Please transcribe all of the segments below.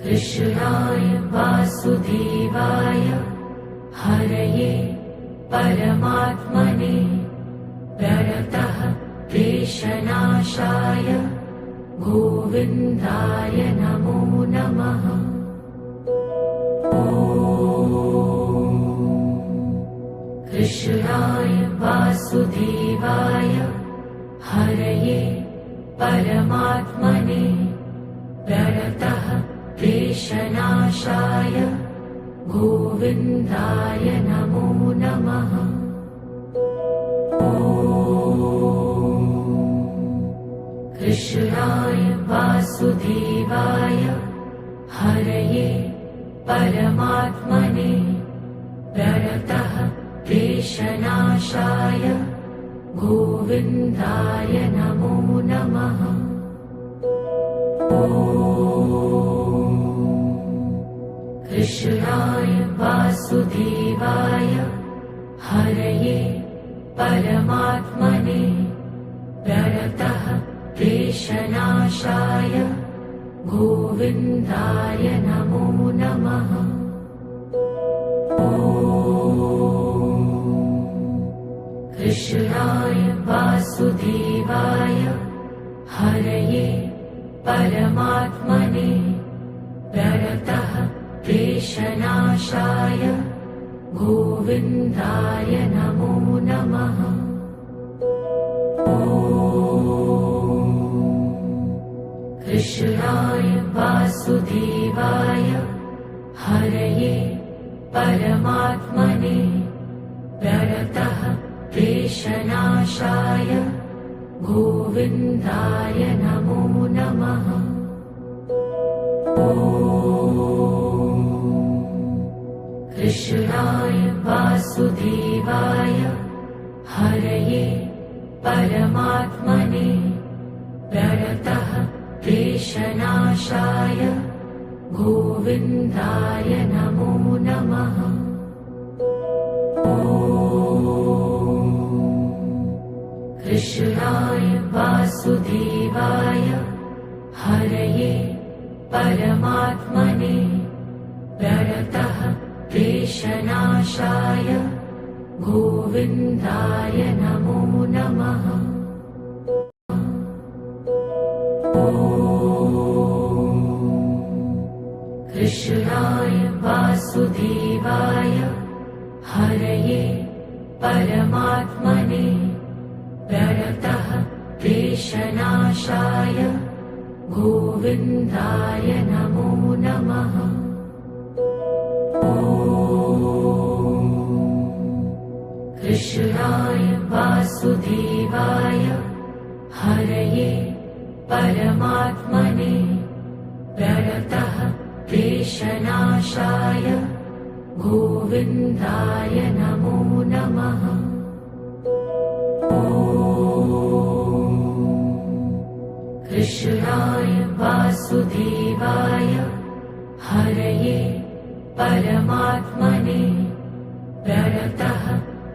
कृष्णाय वासुदेवाय हरये परमात्मने प्रणतः क्लेशनाशाय गोविन्दाय नमो नमः। कृष्णाय वासुदेवाय हरये परमात्मने प्रणतः क्लेशनाशाय गोविन्दाय नमो नमः। कृष्णाय वासुदेवाय हरये परमात्मने प्रणतः क्लेशनाशाय गोविन्दाय नमो नमः। कृष्णाय वासुदेवाय हरये परमात्मने प्रणतः क्लेशनाशाय गोविन्दाय नमो नमः। कृष्णाय वासुदेवाय हरये परमात्मने प्रणतः क्लेशनाशाय गोविन्दाय नमो नमः। कृष्णाय वासुदेवाय हरये परमात्मने प्रणतः क्लेशनाशाय गोविन्दाय नमो नमः। कृष्णाय वासुदेवाय हरये परमात्मने प्रणतः क्लेशनाशाय गोविन्दाय नमो नमः। कृष्णाय वासुदेवाय हरये परमात्मने प्रणतः क्लेशनाशाय गोविन्दाय नमो नमः। कृष्णाय वासुदेवाय हरये परमात्मने प्रणतः क्लेशनाशाय गोविन्दाय नमो नमः। कृष्णाय वासुदेवाय हरये परमात्मने प्रणतः क्लेशनाशाय गोविन्दाय नमो नमः। कृष्णाय वासुदेवाय हरये परमात्मने प्रणतः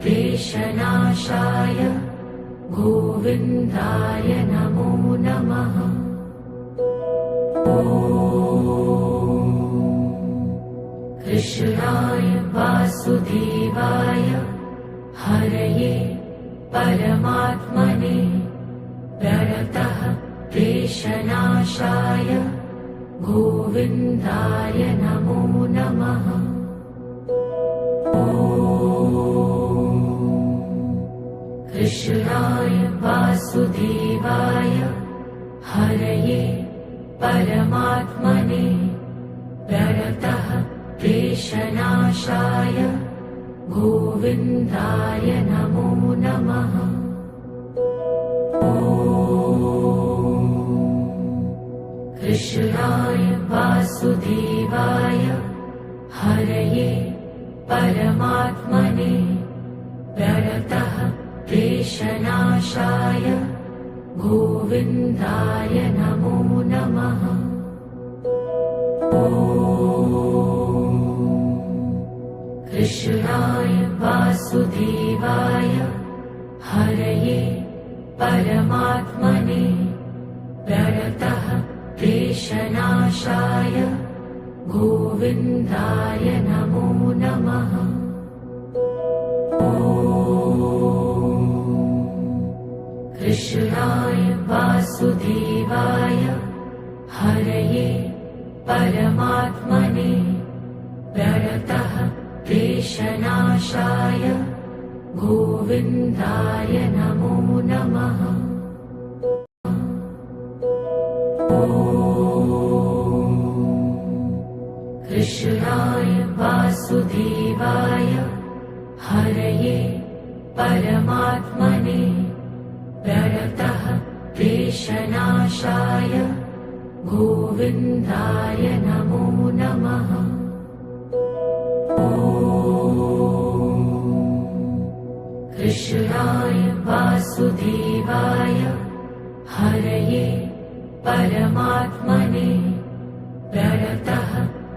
क्लेशनाशाय गोविन्दाय नमो नमः। कृष्णाय वासुदेवाय हरये परमात्मने प्रणतः क्लेशनाशाय गोविन्दाय नमो नमः। कृष्णाय वासुदेवाय हरये परमात्मने प्रणतः क्लेशनाशाय गोविन्दाय नमो नमः। कृष्णाय वासुदेवाय हरये परमात्मने प्रणतः क्लेशनाशाय गोविन्दाय नमो नमः। कृष्णाय वासुदेवाय हरये परमात्मने प्रणतः क्लेशनाशाय गोविन्दाय नमो नमः। कृष्णाय वासुदेवाय हरये परमात्मने प्रणतः क्लेशनाशाय गोविन्दाय नमो नमः। कृष्णाय वासुदेवाय हरये परमात्मने प्रणतः क्लेशनाशाय गोविन्दाय नमो नमः। कृष्णाय वासुदेवाय हरये परमात्मने प्रणतः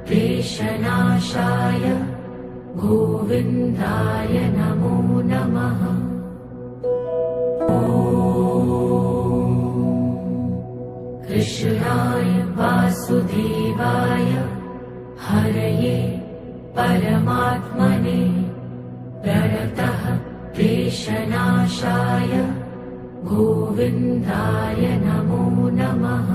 क्लेशनाशाय गोविन्दाय नमो नमः। कृष्णाय वासुदेवाय हरये परमात्मने प्रणतः क्लेशनाशाय गोविन्दाय नमो नमः।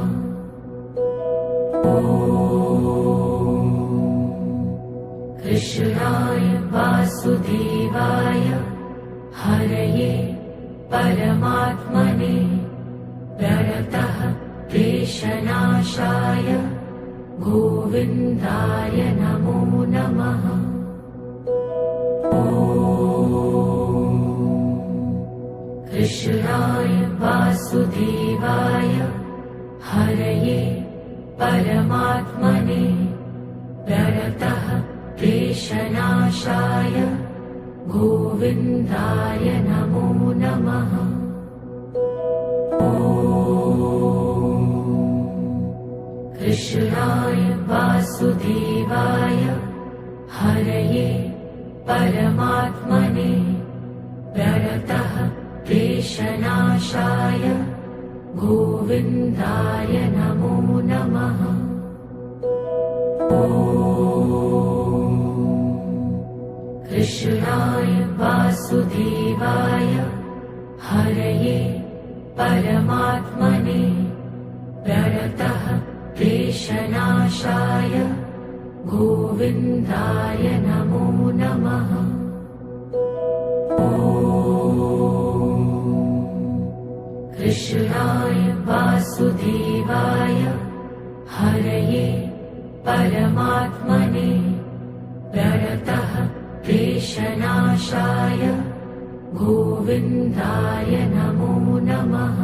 कृष्णाय वासुदेवाय हरये परमात्मने प्रणतः क्लेशनाशाय गोविन्दाय नमो नमः। कृष्णाय वासुदेवाय हरये परमात्मने प्रणतः क्लेशनाशाय गोविन्दाय नमो नमः। कृष्णाय वासुदेवाय हरये परमात्मने प्रणतः क्लेशनाशाय गोविन्दाय नमो नमः। कृष्णाय वासुदेवाय हरये परमात्मने प्रणतः क्लेशनाशाय गोविन्दाय नमो नमः। कृष्णाय वासुदेवाय हरये परमात्मने प्रणतः क्लेशनाशाय गोविन्दाय नमो नमः।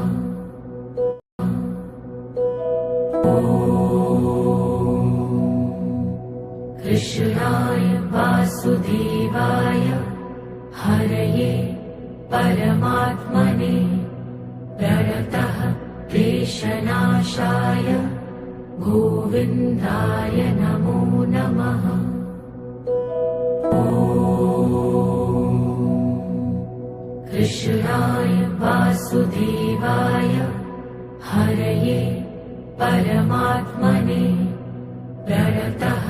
कृष्णाय वासुदेवाय हरये परमात्मने प्रणतः क्लेशनाशाय गोविन्दाय नमो नमः। कृष्णाय वासुदेवाय हरये परमात्मने प्रणतः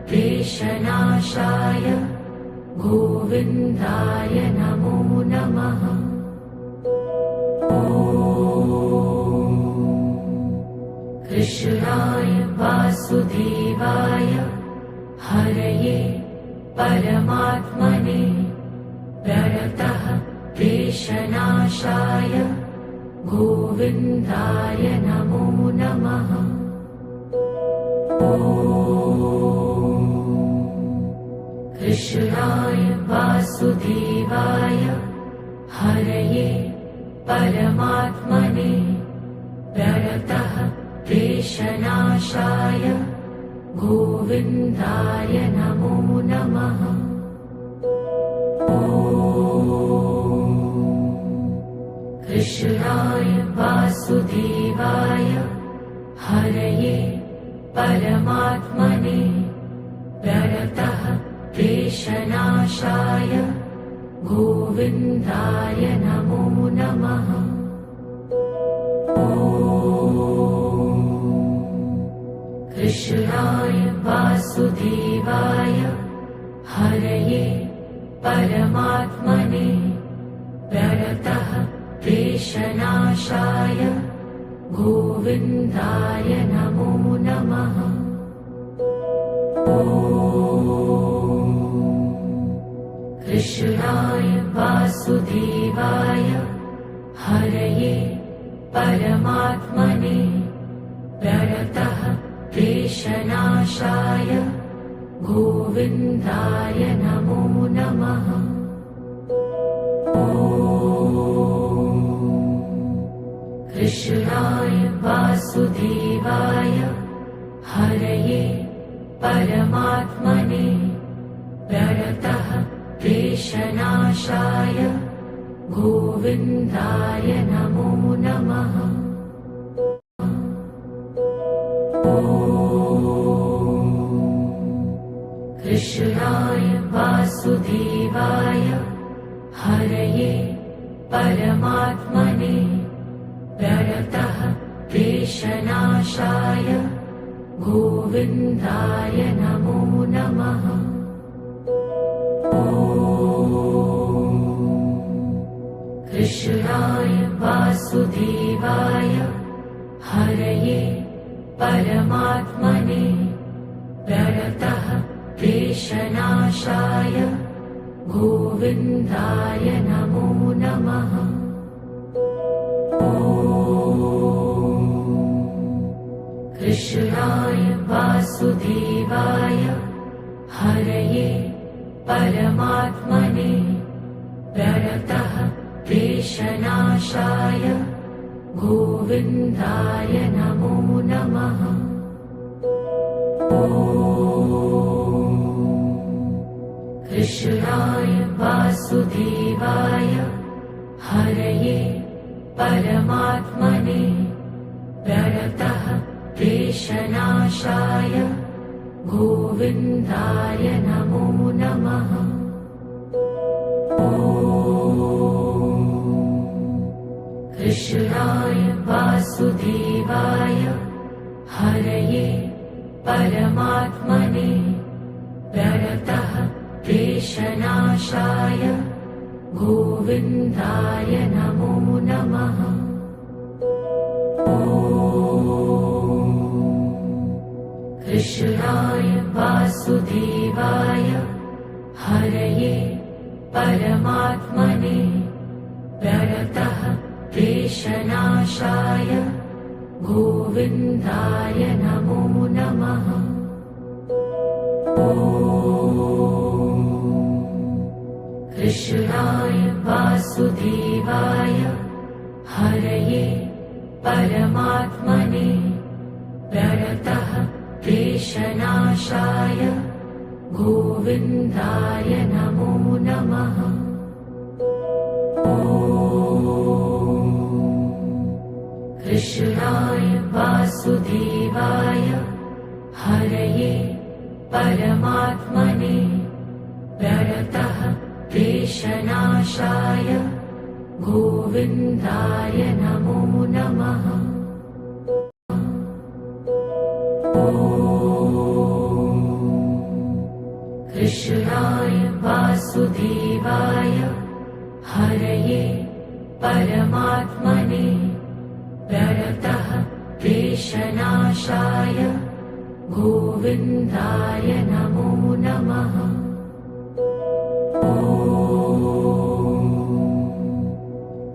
क्लेशनाशाय गोविन्दाय नमो नमः। कृष्णाय वासुदेवाय हरये परमात्मने प्रणतः क्लेशनाशाय गोविन्दाय नमो नमः। कृष्णाय वासुदेवाय हरये परमात्मने प्रणतः क्लेशनाशाय गोविन्दाय नमो नमः। कृष्णाय वासुदेवाय हरये परमात्मने प्रणतः क्लेशनाशाय गोविन्दाय नमो नमः। कृष्णाय वासुदेवाय हरये परमात्मने प्रणतः क्लेशनाशाय गोविन्दाय नमो नमः। कृष्णाय वासुदेवाय हरये परमात्मने प्रणतः क्लेशनाशाय गोविन्दाय नमो नमः। कृष्णाय वासुदेवाय हरये परमात्मने प्रणतः क्लेशनाशाय गोविन्दाय नमो नमः। कृष्णाय वासुदेवाय हरये परमात्मने प्रणतः क्लेशनाशाय गोविन्दाय नमो नमः। कृष्णाय वासुदेवाय हरये परमात्मने प्रणतः क्लेशनाशाय गोविन्दाय नमो नमः। कृष्णाय वासुदेवाय हरये परमात्मने प्रणतः क्लेशनाशाय गोविन्दाय नमो नमः। कृष्णाय वासुदेवाय हरये परमात्मने प्रणतः क्लेशनाशाय गोविन्दाय नमो नमः। कृष्णाय वासुदेवाय हरये परमात्मने प्रणतः क्लेशनाशाय गोविन्दाय नमो नमः। कृष्णाय वासुदेवाय हरये परमात्मने प्रणतः क्लेशनाशाय गोविन्दाय नमो नमः। कृष्णाय वासुदेवाय हरये परमात्मने प्रणतः क्लेशनाशाय गोविन्दाय नमो नमः। कृष्णाय वासुदेवाय हरये परमात्मने प्रणतः क्लेशनाशाय गोविन्दाय नमो नमः। कृष्णाय वासुदेवाय हरये परमात्मने प्रणतः क्लेशनाशाय गोविन्दाय नमो नमः।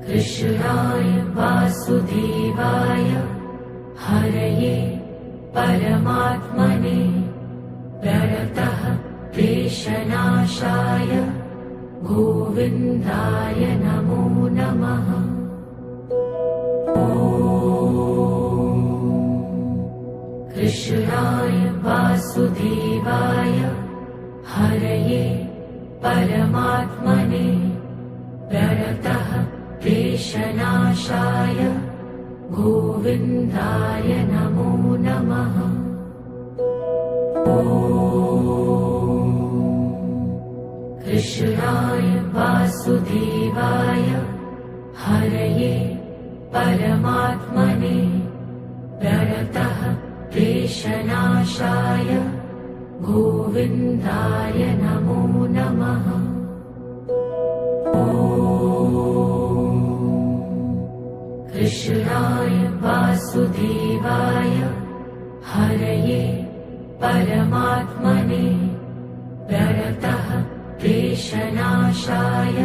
कृष्णाय वासुदेवाय हरये परमात्मने प्रणतः क्लेशनाशाय गोविन्दाय नमो नमः। कृष्णाय वासुदेवाय हरये परमात्मने प्रणतः क्लेशनाशाय गोविन्दाय नमो नमः। कृष्णाय वासुदेवाय हरये परमात्मने प्रणतः क्लेशनाशाय गोविन्दाय नमो नमः। कृष्णाय वासुदेवाय हरये परमात्मने प्रणतः क्लेशनाशाय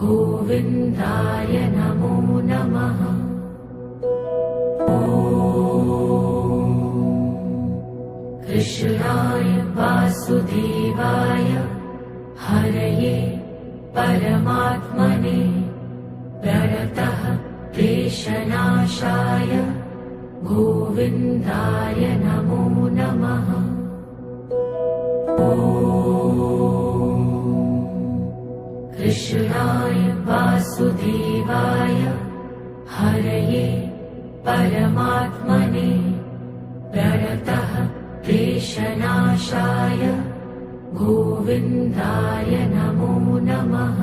गोविन्दाय नमो नमः। कृष्णाय वासुदेवाय हरये परमात्मने प्रणतः क्लेशनाशाय गोविन्दाय नमो नमः। कृष्णाय वासुदेवाय हरये परमात्मने प्रणतः क्लेशनाशाय गोविन्दाय नमो नमः।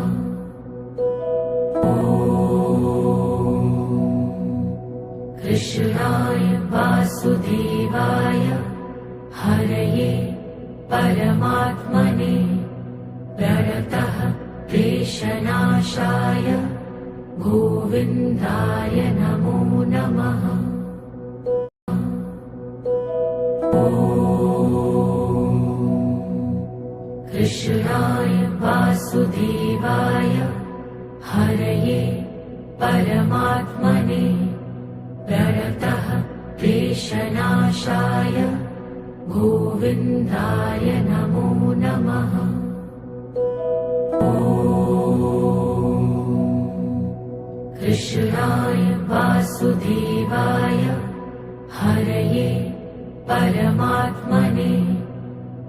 कृष्णाय वासुदेवाय हरये परमात्मने प्रणतः क्लेशनाशाय गोविन्दाय नमो नमः। कृष्णाय वासुदेवाय हरये परमात्मने प्रणतः क्लेशनाशाय गोविन्दाय नमो नमः। कृष्णाय वासुदेवाय हरये परमात्मने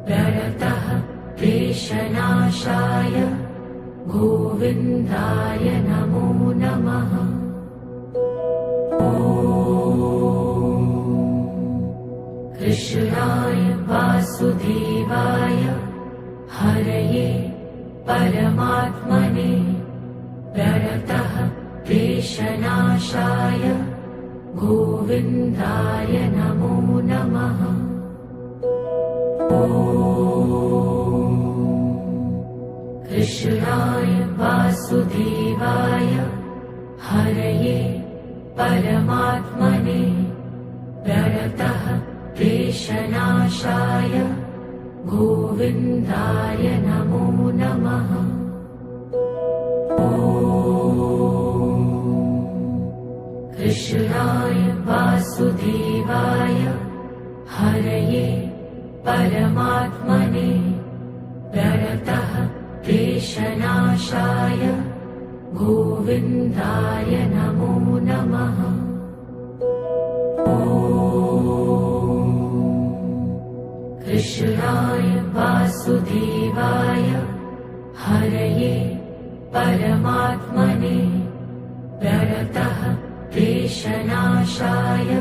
प्रणतः क्लेशनाशाय गोविन्दाय नमो नमः। कृष्णाय वासुदेवाय हरये परमात्मने प्रणतः क्लेशनाशाय गोविन्दाय नमो नमः। कृष्णाय वासुदेवाय हरये परमात्मने प्रणतः क्लेशनाशाय गोविन्दाय नमो नमः। कृष्णाय वासुदेवाय हरये परमात्मने प्रणतः क्लेशनाशाय गोविन्दाय नमो नमः। कृष्णाय वासुदेवाय हरये परमात्मने प्रणतः क्लेशनाशाय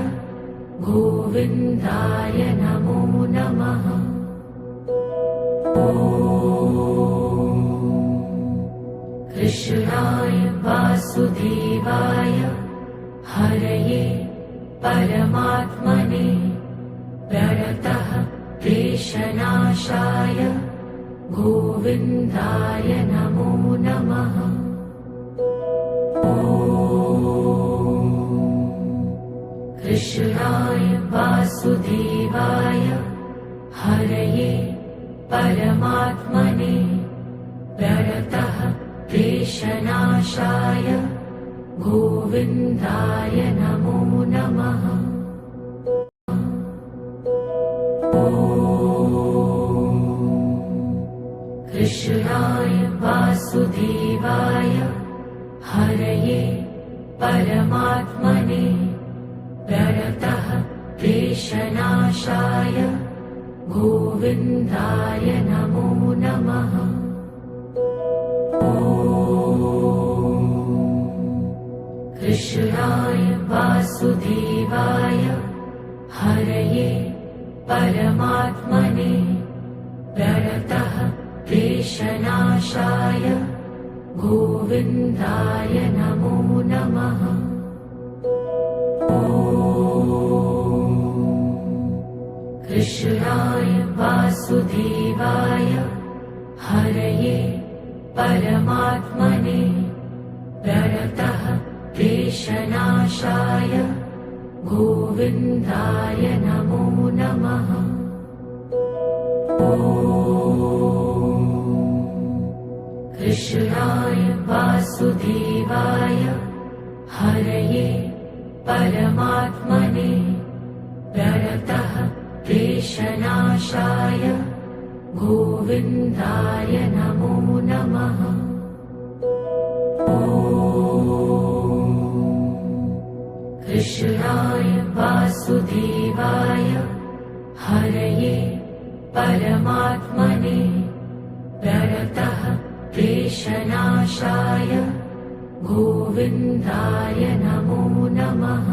गोविन्दाय नमो नमः। कृष्णाय वासुदेवाय हरये परमात्मने प्रणतः क्लेशनाशाय गोविन्दाय नमो नमः। कृष्णाय वासुदेवाय हरये परमात्मने प्रणतः क्लेशनाशाय गोविन्दाय नमो नमः। कृष्णाय वासुदेवाय हरये परमात्मने प्रणतः क्लेशनाशाय गोविन्दाय नमो नमः। कृष्णाय वासुदेवाय हरये परमात्मने प्रणतः क्लेशनाशाय गोविन्दाय नमो नमः। कृष्णाय वासुदेवाय हरये परमात्मने प्रणतः क्लेशनाशाय गोविन्दाय नमो नमः। कृष्णाय वासुदेवाय हरये परमात्मने प्रणतः क्लेशनाशाय गोविन्दाय नमो नमः। कृष्णाय वासुदेवाय हरये परमात्मने प्रणतः क्लेशनाशाय गोविन्दाय नमो नमः।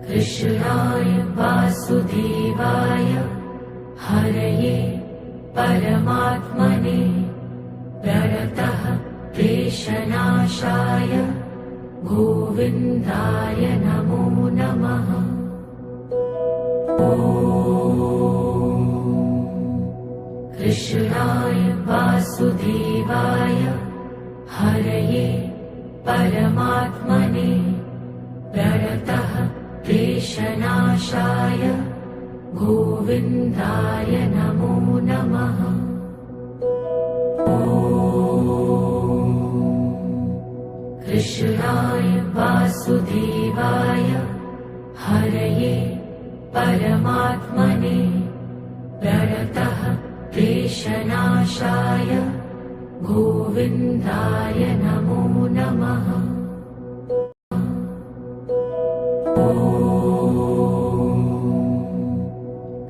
कृष्णाय वासुदेवाय हरये परमात्मने प्रणतः क्लेशनाशाय गोविन्दाय नमो नमः। कृष्णाय वासुदेवाय हरये परमात्मने प्रणतः क्लेशनाशाय गोविन्दाय नमो नमः। कृष्णाय वासुदेवाय हरये परमात्मने प्रणतः क्लेशनाशाय गोविन्दाय नमो नमः।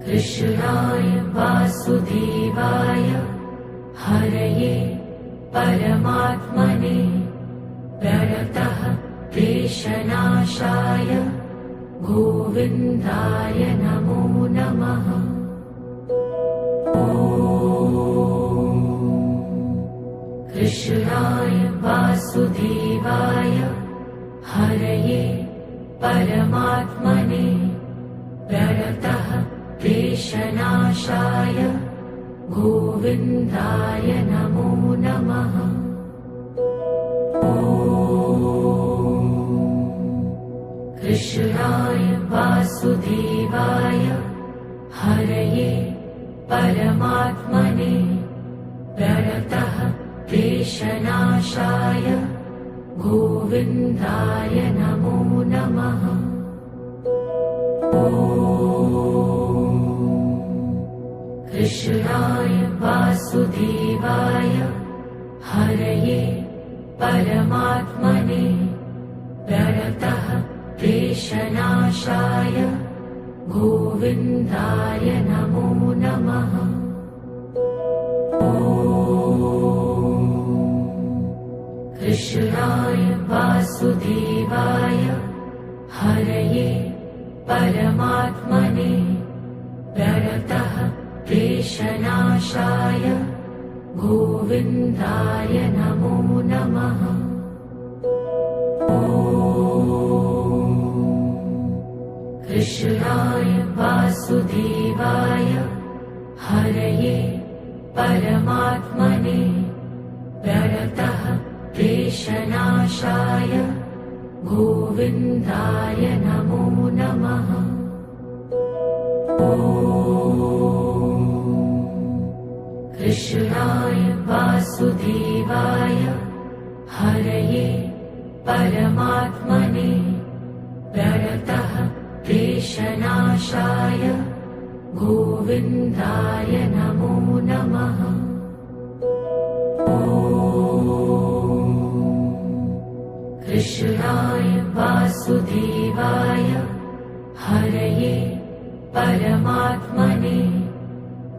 कृष्णाय वासुदेवाय हरये परमात्मने प्रणतः क्लेशनाशाय गोविन्दाय नमो नमः। कृष्णाय वासुदेवाय हरये परमात्मने प्रणतः क्लेशनाशाय गोविन्दाय नमो नमः। कृष्णाय वासुदेवाय हरये परमात्मने प्रणतः क्लेशनाशाय गोविन्दाय नमो नमः। कृष्णाय वासुदेवाय हरये परमात्मने प्रणतः क्लेशनाशाय गोविन्दाय नमो नमः। कृष्णाय वासुदेवाय हरये परमात्मने प्रणतः क्लेशनाशाय गोविन्दाय नमो नमः। कृष्णाय वासुदेवाय हरये परमात्मने प्रणतः क्लेशनाशाय गोविन्दाय नमो नमः। कृष्णाय वासुदेवाय हरये परमात्मने प्रणतः क्लेशनाशाय गोविन्दाय नमो नमः। कृष्णाय वासुदेवाय हरये परमात्मने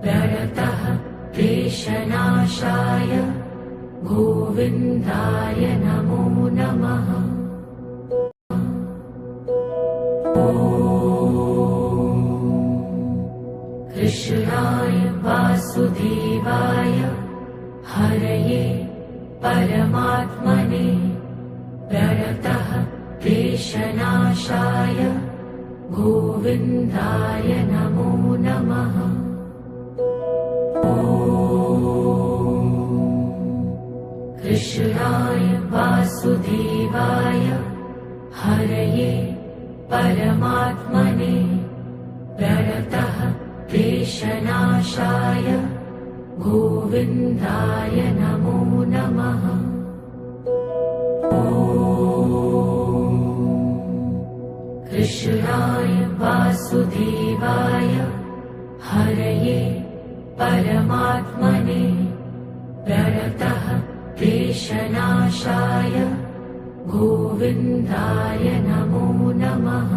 प्रणतः क्लेशनाशाय गोविन्दाय नमो नमः। कृष्णाय वासुदेवाय हरये परमात्मने प्रणतः क्लेशनाशाय क्लेशनाशाय गोविन्दाय नमो नमः। कृष्णाय वासुदेवाय हरये परमात्मने प्रणतः क्लेशनाशाय गोविन्दाय नमो नमः। कृष्णाय वासुदेवाय हरये परमात्मने प्रणतः क्लेशनाशाय गोविन्दाय नमो नमः।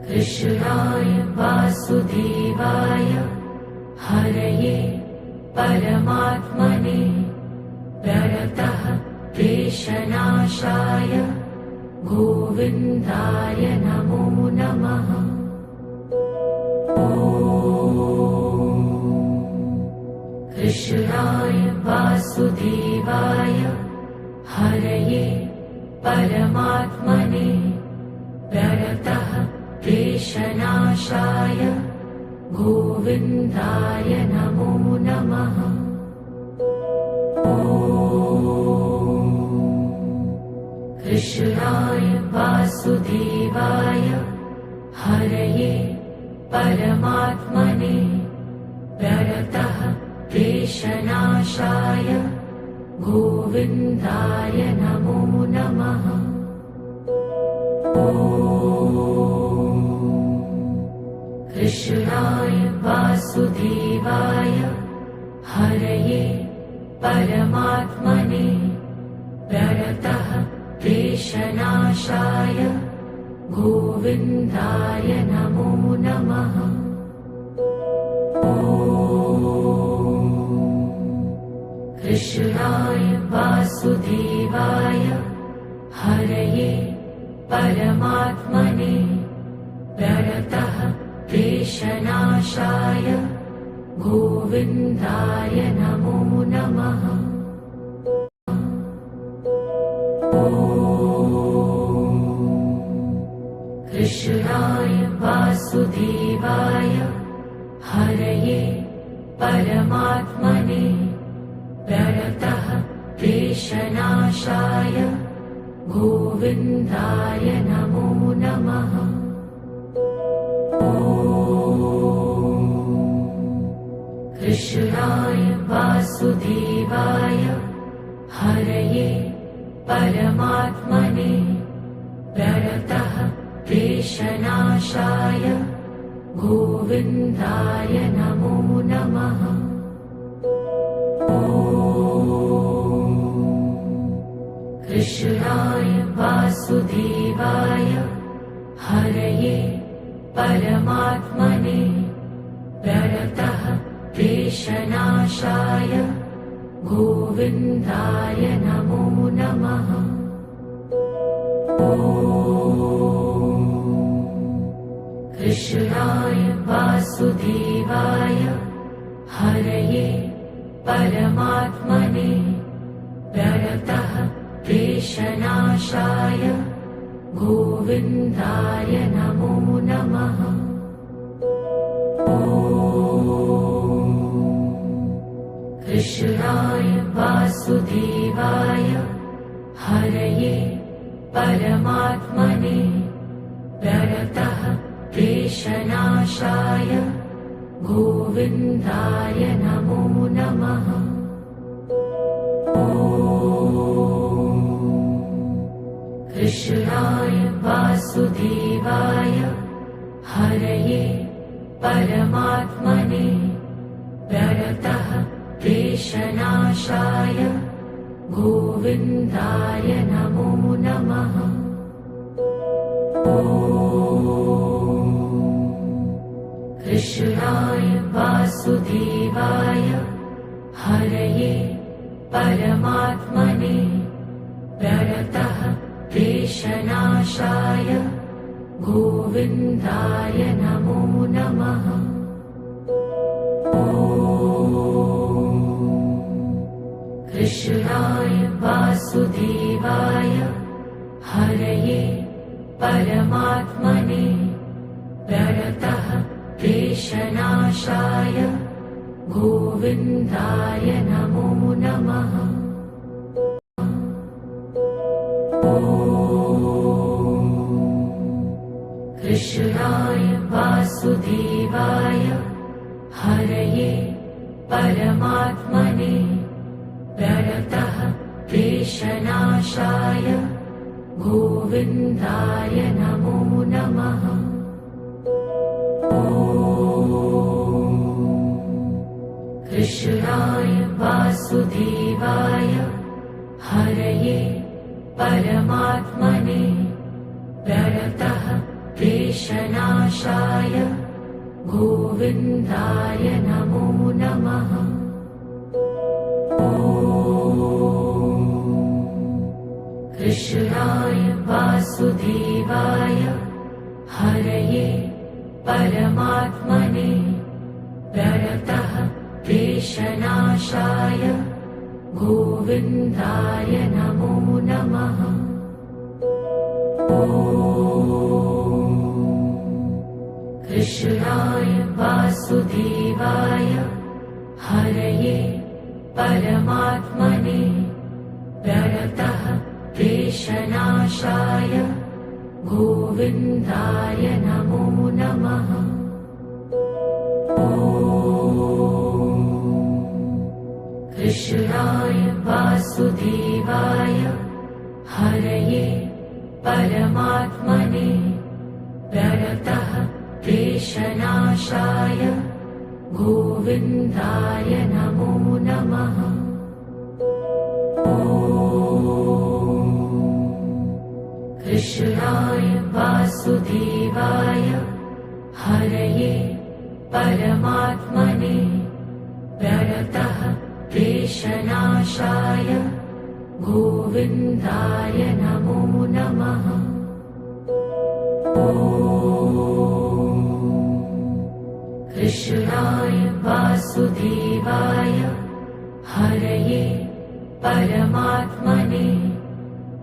कृष्णाय वासुदेवाय हरये परमात्मने प्रणतः क्लेशनाशाय गोविन्दाय नमो नमः। कृष्णाय वासुदेवाय हरये परमात्मने प्रणतः क्लेशनाशाय गोविन्दाय नमो नमः। कृष्णाय वासुदेवाय हरये परमात्मने प्रणतः क्लेशनाशाय गोविन्दाय नमो नमः। कृष्णाय वासुदेवाय हरये परमात्मने प्रणतः क्लेशनाशाय गोविन्दाय नमो नमः। कृष्णाय वासुदेवाय हरये परमात्मने प्रणतः क्लेशनाशाय गोविन्दाय नमो नमः। कृष्णाय वासुदेवाय हरये परमात्मने प्रणतः क्लेशनाशाय गोविन्दाय नमो नमः। कृष्णाय वासुदेवाय हरये परमात्मने प्रणतः क्लेशनाशाय गोविन्दाय नमो नमः। कृष्णाय वासुदेवाय हरये परमात्मने प्रणतः क्लेशनाशाय गोविन्दाय नमो नमः। कृष्णाय वासुदेवाय हरये परमात्मने प्रणतः क्लेशनाशाय गोविन्दाय नमो नमः। कृष्णाय वासुदेवाय हरये परमात्मने प्रणतः क्लेशनाशाय गोविन्दाय नमो नमः। कृष्णाय वासुदेवाय हरये परमात्मने प्रणतः क्लेशनाशाय गोविन्दाय नमो नमः। कृष्णाय वासुदेवाय हरये परमात्मने प्रणतः क्लेशनाशाय गोविन्दाय नमो नमः। कृष्णाय वासुदेवाय हरये परमात्मने प्रणतः क्लेशनाशाय गोविन्दाय नमो नमः। कृष्णाय वासुदेवाय हरये परमात्मने प्रणतः क्लेशनाशाय गोविन्दाय नमो नमः। कृष्णाय वासुदेवाय हरये परमात्मने प्रणतः क्लेशनाशाय गोविन्दाय नमो नमः। कृष्णाय वासुदेवाय हरये परमात्मने प्रणतः क्लेशनाशाय गोविन्दाय नमो नमः। कृष्णाय वासुदेवाय हरये परमात्मने प्रणतः क्लेशनाशाय गोविन्दाय नमो नमः। कृष्णाय वासुदेवाय हरये परमात्मने प्रणतः क्लेशनाशाय गोविन्दाय नमो नमः। कृष्णाय वासुदेवाय हरये परमात्मने प्रणतः क्लेशनाशाय गोविन्दाय नमो नमः। कृष्णाय वासुदेवाय हरये परमात्मने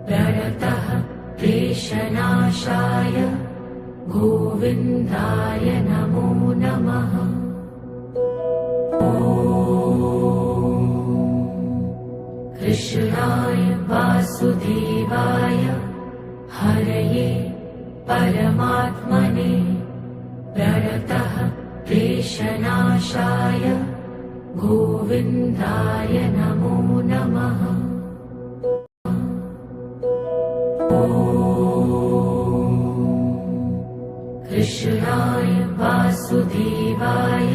प्रणतः क्लेशनाशाय गोविन्दाय नमो नमः। कृष्णाय वासुदेवाय हरये परमात्मने प्रणतः क्लेशनाशाय गोविन्दाय नमो नमः। कृष्णाय वासुदेवाय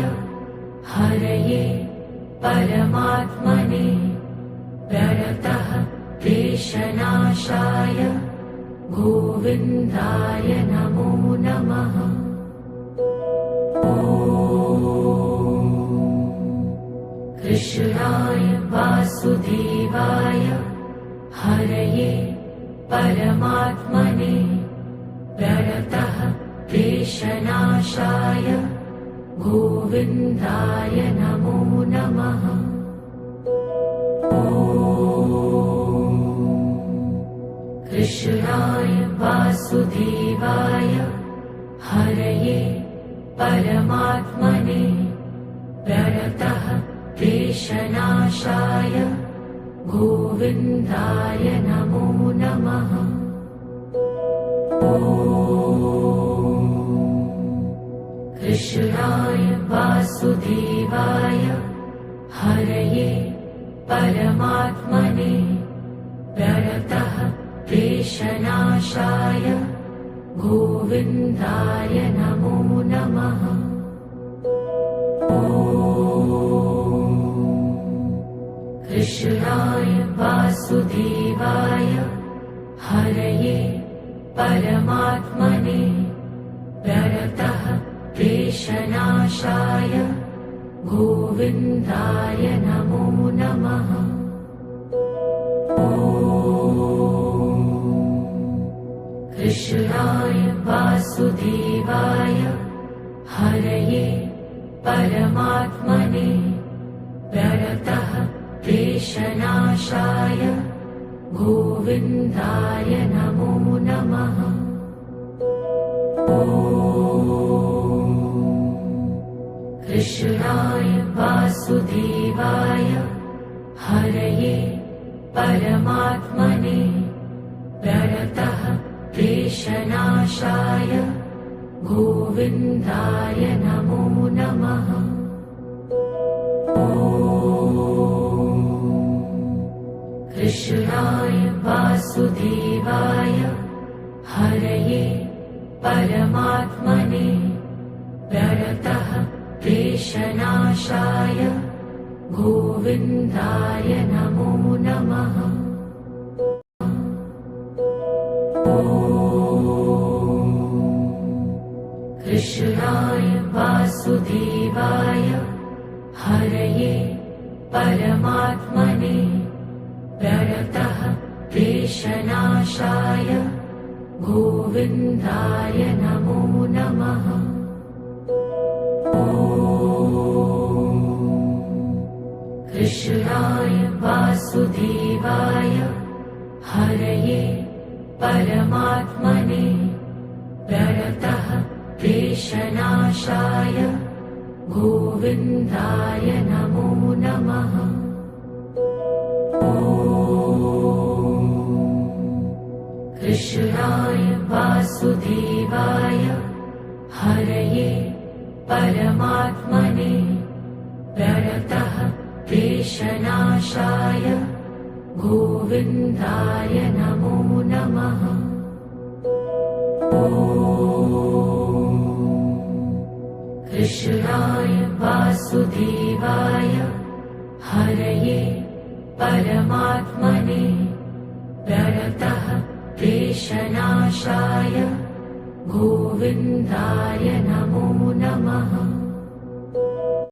हरये परमात्मने प्रणतः क्लेशनाशाय गोविन्दाय नमो नमः। कृष्णाय वासुदेवाय हरये परमात्मने प्रणतः क्लेशनाशाय गोविन्दाय नमो नमः। कृष्णाय वासुदेवाय हरये परमात्मने प्रणतः क्लेशनाशाय गोविन्दाय नमो नमः। कृष्णाय वासुदेवाय हरये परमात्मने प्रणतः क्लेशनाशाय गोविन्दाय नमो नमः। कृष्णाय वासुदेवाय हरये परमात्मने प्रणतः क्लेशनाशाय गोविन्दाय नमो नमः। कृष्णाय वासुदेवाय हरये परमात्मने प्रणतः क्लेशनाशाय गोविन्दाय नमो नमः। कृष्णाय वासुदेवाय हरये परमात्मने प्रणतः क्लेशनाशाय गोविन्दाय नमो नमः। कृष्णाय वासुदेवाय हरये परमात्मने प्रणतः क्लेशनाशाय गोविन्दाय नमो नमः। कृष्णाय वासुदेवाय हरये परमात्मने प्रणतः क्लेशनाशाय गोविन्दाय नमो नमः। कृष्णाय वासुदेवाय हरये परमात्मने प्रणतः क्लेशनाशाय गोविन्दाय नमो नमः। कृष्णाय वासुदेवाय हरये परमात्मने प्रणतः क्लेशनाशाय गोविन्दाय नमो नमः। कृष्णाय वासुदेवाय हरये परमात्मने प्रणतः क्लेशनाशाय गोविन्दाय नमो नमः।